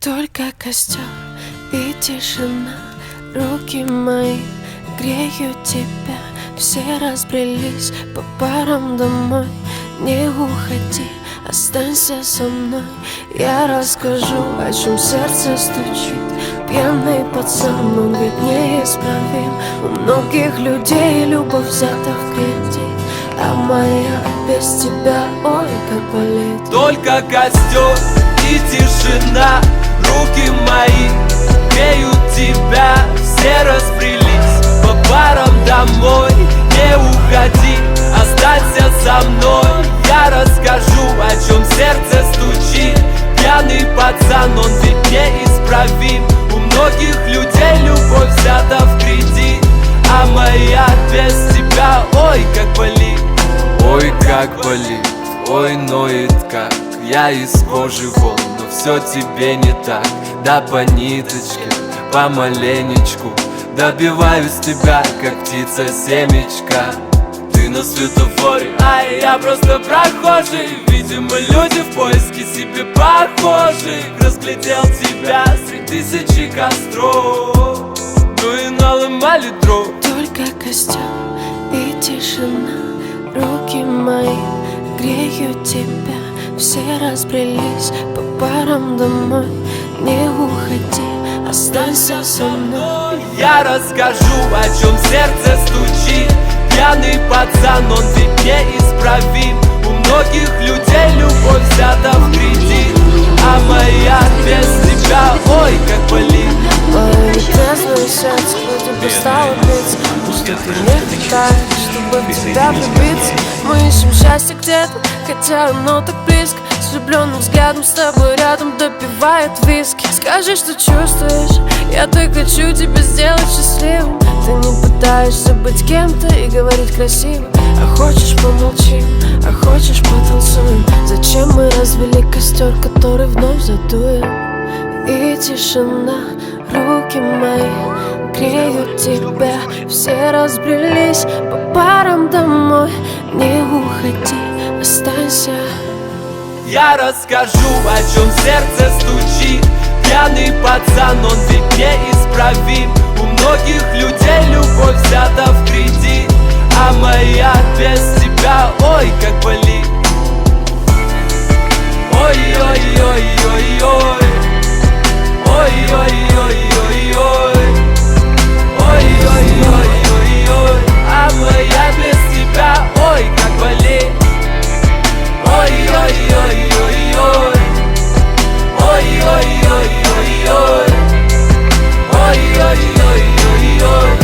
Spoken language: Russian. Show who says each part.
Speaker 1: Только костер и тишина, руки мои греют тебя. Все разбрелись по парам домой. Не уходи, останься со мной. Я расскажу, о чем сердце стучит. Пьяный пацан, он ведь неисправим. У многих людей любовь взята в кредит, а моя без тебя, ой, как болит.
Speaker 2: Только костер и тишина, руки мои греют тебя. Все разбрелись по парам домой. Не уходи, останься со мной. Я расскажу, о чем сердце стучит. Пьяный пацан, он ведь неисправим. У многих людей любовь взята в кредит, а моя без тебя, ой, как болит. Ой, как болит, ой, ноет как. Я из кожи вон, но все тебе не так. Да по ниточке, помаленечку добиваюсь тебя, как птица семечка. Ты на светофоре, а я просто прохожий. Видимо, люди в поиске себе похожих. Разглядел тебя среди тысячи костров, ну и наломали дров.
Speaker 1: Только костер и тишина, руки мои греют тебя. Все разбрелись по парам домой. Не уходи, останься со мной.
Speaker 2: Я расскажу, о чем сердце стучит. Пьяный пацан, он ведь неисправим. У многих людей любовь взята в кредит, а моя без тебя, ой, как болит.
Speaker 1: Мое нетрезвое сердце вроде бы стало биться. Что ты не летаешь, чтобы в тебя влюбиться. Мы ищем счастье где-то, хотя оно так близко. С влюбленным взглядом с тобой рядом допивает виски. Скажи, что чувствуешь, я так хочу тебя сделать счастливым. Ты не пытаешься быть кем-то и говорить красиво. А хочешь помолчим, а хочешь потанцуем. Зачем мы развели костер, который вновь задуем? И тишина, руки мои греют тебя. Все разбрелись по парам домой. Не уходи, останься.
Speaker 2: Я расскажу, о чем сердце стучит. Пьяный пацан, он ведь неисправим. У многих людей любовь взята в кредит, а моя без тебя, ой, как болит. Ой-ой-ой.